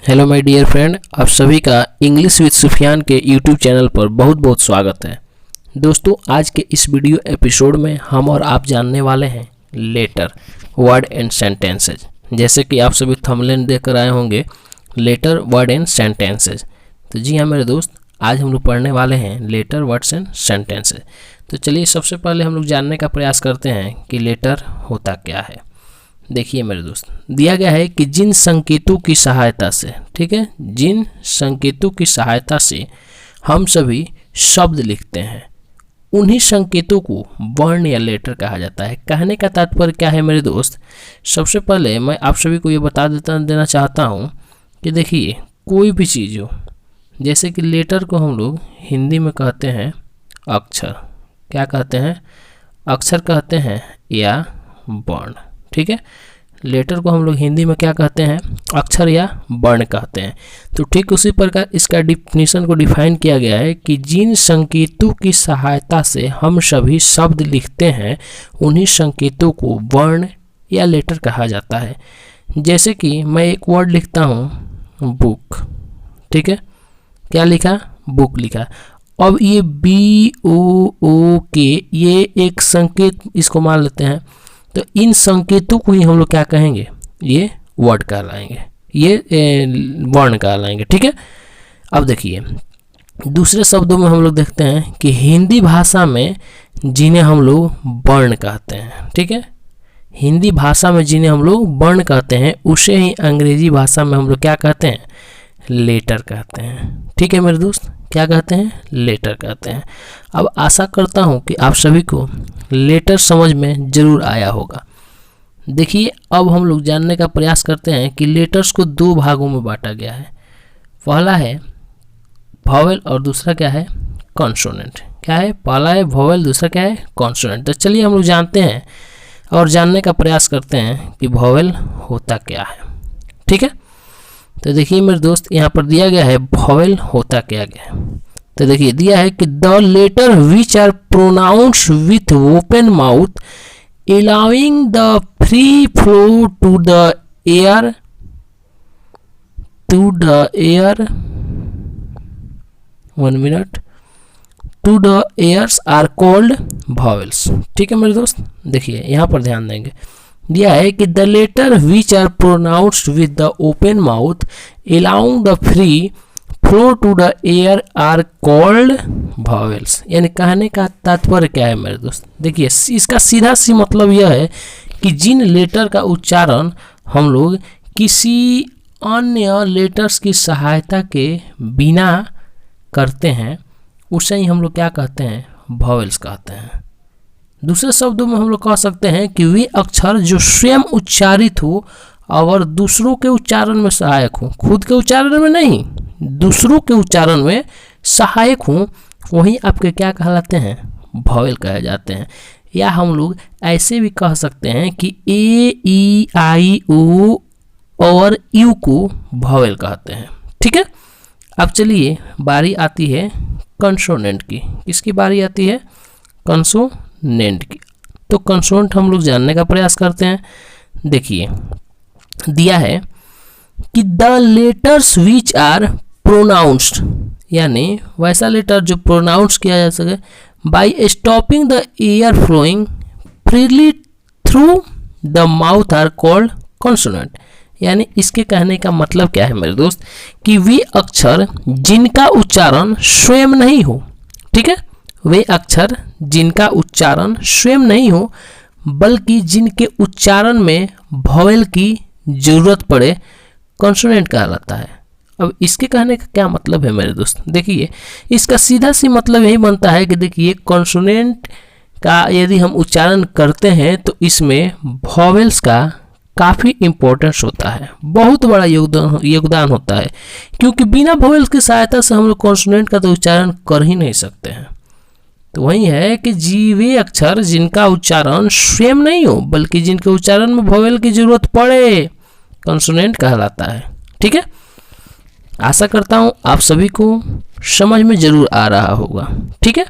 Hello my dear friend, आप सभी का इंग्लिश विद सुफियान के यूट्यूब चैनल पर बहुत बहुत स्वागत है। दोस्तों, आज के इस वीडियो एपिसोड में हम और आप जानने वाले हैं लेटर, वर्ड एंड सेंटेंसेज। जैसे कि आप सभी थंबनेल देखकर आए होंगे, लेटर, वर्ड एंड सेंटेंसेज। तो जी हाँ मेरे दोस्त, आज हम लोग पढ़ने वाले हैं लेटर, वर्ड्स एंड सेंटेंसेज। तो चलिए सबसे पहले हम लोग जानने का प्रयास करते हैं कि लेटर होता क्या है। देखिए मेरे दोस्त, दिया गया है कि जिन संकेतों की सहायता से, ठीक है, जिन संकेतों की सहायता से हम सभी शब्द लिखते हैं, उन्हीं संकेतों को वर्ण या लेटर कहा जाता है। कहने का तात्पर्य क्या है मेरे दोस्त? सबसे पहले मैं आप सभी को ये बता देना चाहता हूँ कि देखिए, कोई भी चीज़ हो, जैसे कि लेटर को हम लोग हिंदी में कहते हैं अक्षर। क्या कहते हैं? अक्षर कहते हैं या वर्ण। ठीक है, लेटर को हम लोग हिंदी में क्या कहते हैं? अक्षर या वर्ण कहते हैं। तो ठीक उसी प्रकार इसका डिफिनीशन को डिफाइन किया गया है कि जिन संकेतों की सहायता से हम सभी शब्द लिखते हैं, उन्हीं संकेतों को वर्ण या लेटर कहा जाता है। जैसे कि मैं एक वर्ड लिखता हूँ बुक, ठीक है, क्या लिखा? बुक लिखा। अब ये BOOK, ये एक संकेत, इसको मान लेते हैं। तो इन संकेतों को ही हम लोग क्या कहेंगे? ये वर्ड कहलाएंगे, ये वर्ण कहलाएंगे। ठीक है, अब देखिए, दूसरे शब्दों में हम लोग देखते हैं कि हिंदी भाषा में जिन्हें हम लोग वर्ण कहते हैं, ठीक है, हिंदी भाषा में जिन्हें हम लोग वर्ण कहते हैं, उसे ही अंग्रेजी भाषा में हम लोग क्या कहते हैं? लेटर कहते हैं। ठीक है मेरे दोस्त, क्या कहते हैं? लेटर कहते हैं। अब आशा करता हूं कि आप सभी को लेटर समझ में ज़रूर आया होगा। देखिए, अब हम लोग जानने का प्रयास करते हैं कि लेटर्स को दो भागों में बांटा गया है। पहला है वॉवेल और दूसरा क्या है? कॉन्सोनेंट। क्या है? पहला है वॉवेल, दूसरा क्या है? कॉन्सोनेंट। तो चलिए हम लोग जानते हैं और जानने का प्रयास करते हैं कि वॉवेल होता क्या है। ठीक है, तो देखिए मेरे दोस्त, यहाँ पर दिया गया है वॉवेल होता क्या गया। तो देखिए दिया है कि the letter which are pronounced with open mouth allowing the free flow to the air one minute to the airs are called vowels. ठीक है मेरे दोस्त, देखिए यहाँ पर ध्यान देंगे, दिया है कि the letter which are pronounced with the open mouth allowing the free flow to the air are called vowels. यानी कहने का तात्पर्य क्या है मेरे दोस्त? देखिए, इसका सीधा सी मतलब यह है कि जिन लेटर का उच्चारण हम लोग किसी अन्य लेटर्स की सहायता के बिना करते हैं, उसे ही हम लोग क्या कहते हैं? वॉवेल्स कहते हैं। दूसरे शब्दों में हम लोग कह सकते हैं कि वे अक्षर जो स्वयं उच्चारित हो और दूसरों के उच्चारण में सहायक हो, खुद के उच्चारण में नहीं, दूसरों के उच्चारण में सहायक हो, वही आपके क्या कहलाते हैं? वॉवेल कहे जाते हैं। या हम लोग ऐसे भी कह सकते हैं कि AEIO और U को वॉवेल कहते हैं। ठीक है, अब चलिए बारी आती है कंसोनेंट की। किसकी बारी आती है? कंसोनेंट की। तो कंसोनेंट हम लोग जानने का प्रयास करते हैं। देखिए, दिया है कि the letters which are pronounced, यानी वैसा लेटर जो प्रोनाउंस किया जा सके by stopping the air flowing freely through the mouth are called consonant. यानी इसके कहने का मतलब क्या है मेरे दोस्त? कि वे अक्षर जिनका उच्चारण स्वयं नहीं हो, ठीक है, वे अक्षर जिनका उच्चारण स्वयं नहीं हो, बल्कि जिनके उच्चारण में वॉवेल की जरूरत पड़े, कॉन्सोनेंट कहलाता है। अब इसके कहने का क्या मतलब है मेरे दोस्त? देखिए, इसका सीधा सी मतलब यही बनता है कि देखिए, कॉन्सोनेंट का यदि हम उच्चारण करते हैं तो इसमें वॉवेल्स का काफ़ी इम्पोर्टेंस होता है, बहुत बड़ा योगदान होता है, क्योंकि बिना वॉवेल्स की सहायता से हम लोग कॉन्सोनेंट का तो उच्चारण कर ही नहीं सकते हैं। तो वही है कि वे अक्षर जिनका उच्चारण स्वयं नहीं हो, बल्कि जिनके उच्चारण में वॉवेल की जरूरत पड़े, कंसोनेंट कहलाता है। ठीक है, आशा करता हूँ आप सभी को समझ में जरूर आ रहा होगा। ठीक है,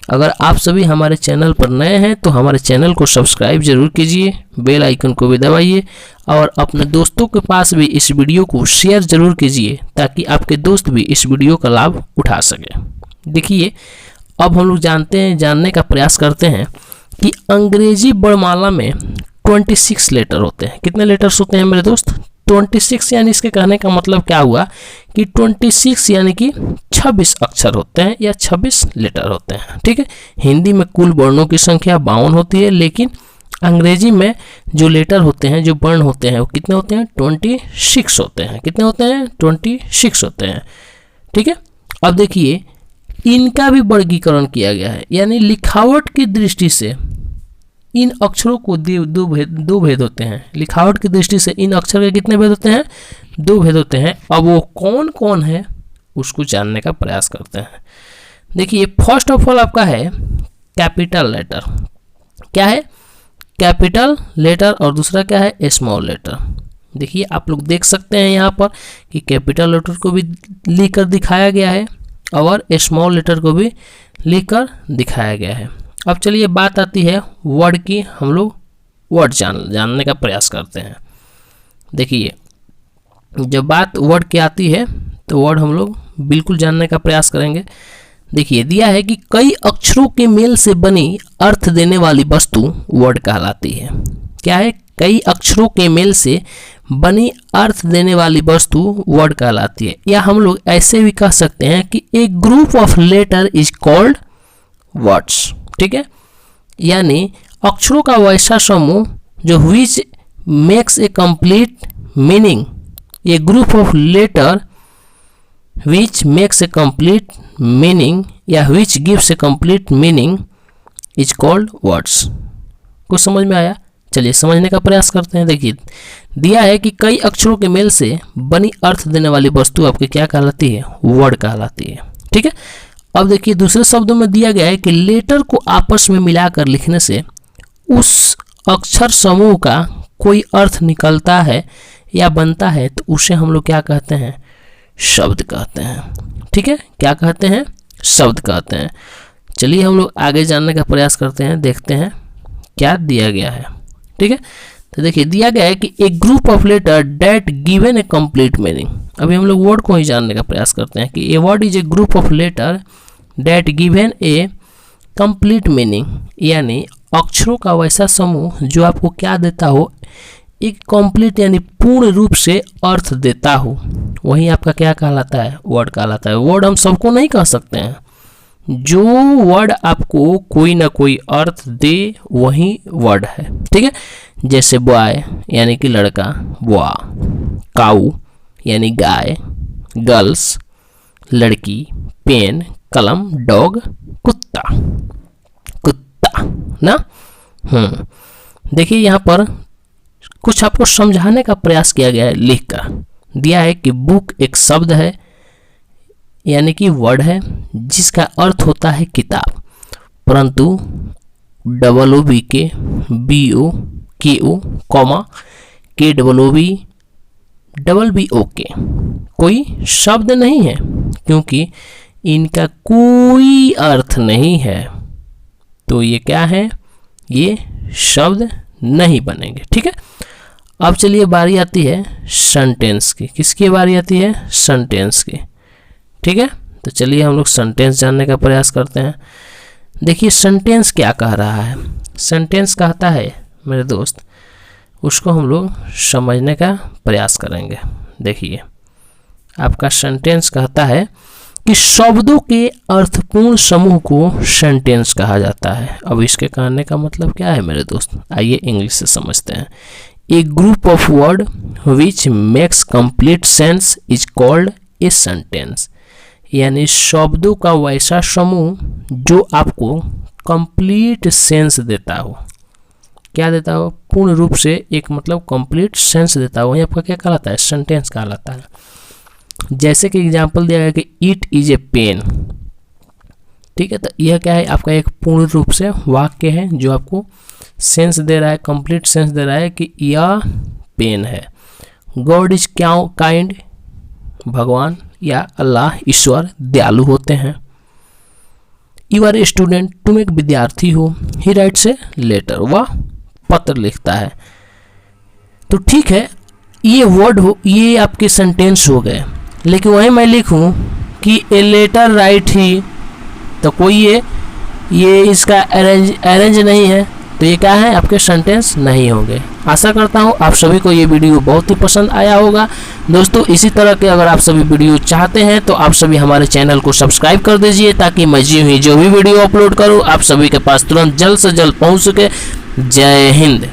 अगर आप सभी हमारे चैनल पर नए हैं तो हमारे चैनल को सब्सक्राइब जरूर कीजिए, बेल आइकन को भी दबाइए और अपने दोस्तों के पास भी इस वीडियो को शेयर जरूर कीजिए ताकि आपके दोस्त भी इस वीडियो का लाभ उठा सके। देखिए, अब हम लोग जानने का प्रयास करते हैं कि अंग्रेजी वर्णमाला में 26 लेटर होते हैं। कितने लेटर्स होते हैं मेरे दोस्त? 26। यानी इसके कहने का मतलब क्या हुआ कि 26 यानी कि 26 अक्षर होते हैं या 26 लेटर होते हैं। ठीक है, हिंदी में कुल वर्णों की संख्या 52 होती है, लेकिन अंग्रेजी में जो लेटर होते हैं, जो वर्ण होते हैं, वो कितने होते हैं? 26 होते हैं। कितने होते हैं? 26 होते हैं। ठीक है, अब देखिए इनका भी वर्गीकरण किया गया है, यानी लिखावट की दृष्टि से इन अक्षरों को दो भेद होते हैं। लिखावट की दृष्टि से इन अक्षर के कितने भेद होते हैं? 2 भेद होते हैं। अब वो कौन कौन है उसको जानने का प्रयास करते हैं। देखिए, फर्स्ट ऑफ ऑल आपका है कैपिटल लेटर। क्या है? Capital letter. और दूसरा क्या है? Small letter. देखिए, आप लोग देख सकते हैं यहाँ पर कि कैपिटल लेटर को भी लिखकर दिखाया गया है और स्मॉल लेटर को भी लिखकर दिखाया गया है। अब चलिए बात आती है वर्ड की। हम लोग वर्ड जानने का प्रयास करते हैं। देखिए, जब बात वर्ड की आती है तो वर्ड हम लोग बिल्कुल जानने का प्रयास करेंगे। देखिए, दिया है कि कई अक्षरों के मेल से बनी अर्थ देने वाली वस्तु वर्ड कहलाती है। क्या है? कई अक्षरों के मेल से बनी अर्थ देने वाली वस्तु वर्ड कहलाती है। या हम लोग ऐसे भी कह सकते हैं कि एक group of letter is called words. ठीक है, यानी अक्षरों का वैसा समूह जो which makes a complete meaning, a group of letter which makes a complete meaning या which gives a complete meaning is called words. कुछ समझ में आया? चलिए समझने का प्रयास करते हैं। देखिए, दिया है कि कई अक्षरों के मेल से बनी अर्थ देने वाली वस्तु आपकी क्या कहलाती है? वर्ड कहलाती है। ठीक है, अब देखिए दूसरे शब्दों में दिया गया है कि लेटर को आपस में मिलाकर लिखने से उस अक्षर समूह का कोई अर्थ निकलता है या बनता है तो उसे हम लोग क्या कहते हैं? शब्द कहते हैं। ठीक है, क्या कहते हैं? शब्द कहते हैं। चलिए हम लोग आगे जानने का प्रयास करते हैं, देखते हैं क्या दिया गया है। ठीक है, तो देखिए दिया गया है कि एक group of letter that given a complete meaning. अभी हम लोग वर्ड को ही जानने का प्रयास करते हैं कि a word is a group of letter that given a complete meaning, यानी अक्षरों का वैसा समूह जो आपको क्या देता हो? एक कंप्लीट यानी पूर्ण रूप से अर्थ देता हो, वही आपका क्या कहलाता है? वर्ड कहलाता है। वर्ड हम सबको नहीं कह सकते हैं, जो वर्ड आपको कोई ना कोई अर्थ दे वही वर्ड है। ठीक है, जैसे बॉय यानी कि लड़का, बॉय, काऊ यानी गाय, गर्ल्स लड़की, पेन कलम, डॉग कुत्ता, कुत्ता ना। देखिए यहाँ पर कुछ आपको समझाने का प्रयास किया गया है लिखकर। दिया है कि बुक एक शब्द है यानी कि वर्ड है जिसका अर्थ होता है किताब, परंतु BOOK कॉमा KOOBBOK कोई शब्द नहीं है, क्योंकि इनका कोई अर्थ नहीं है, तो ये क्या है? ये शब्द नहीं बनेंगे। ठीक है, अब चलिए बारी आती है सेंटेंस की। किसकी बारी आती है? सेंटेंस की। ठीक है, तो चलिए हम लोग सेंटेंस जानने का प्रयास करते हैं। देखिए सेंटेंस क्या कह रहा है। सेंटेंस कहता है मेरे दोस्त, उसको हम लोग समझने का प्रयास करेंगे। देखिए आपका सेंटेंस कहता है कि शब्दों के अर्थपूर्ण समूह को सेंटेंस कहा जाता है। अब इसके कहने का मतलब क्या है मेरे दोस्त? आइए इंग्लिश से समझते हैं। A group of word which makes complete sense is called a sentence, यानी शब्दों का वैसा समूह जो आपको कंप्लीट सेंस देता हो। क्या देता हो? पूर्ण रूप से एक मतलब कंप्लीट सेंस देता हो, वही आपका क्या कहलाता है? सेंटेंस कहलाता है। जैसे कि एग्जाम्पल दिया गया कि इट इज ए पेन। ठीक है, तो यह क्या है? आपका एक पूर्ण रूप से वाक्य है जो आपको सेंस दे रहा है, कंप्लीट सेंस दे रहा है कि यह पेन है। गॉड इज काइंड, भगवान या अल्लाह ईश्वर दयालु होते हैं। यू आर ए स्टूडेंट, तुम एक विद्यार्थी हो। ही राइट्स ए लेटर, वह पत्र लिखता है। तो ठीक है, ये वर्ड हो, ये आपके सेंटेंस हो गए। लेकिन वहीं मैं लिखूं कि ए लेटर राइट ही, तो कोई ये इसका अरेंज नहीं है, तो ये क्या है, आपके सेंटेंस नहीं होंगे। आशा करता हूँ आप सभी को ये वीडियो बहुत ही पसंद आया होगा। दोस्तों इसी तरह के अगर आप सभी वीडियो चाहते हैं तो आप सभी हमारे चैनल को सब्सक्राइब कर दीजिए, ताकि मैं जो भी वीडियो अपलोड करूँ आप सभी के पास तुरंत जल्द से जल्द पहुँच सके। जय हिंद।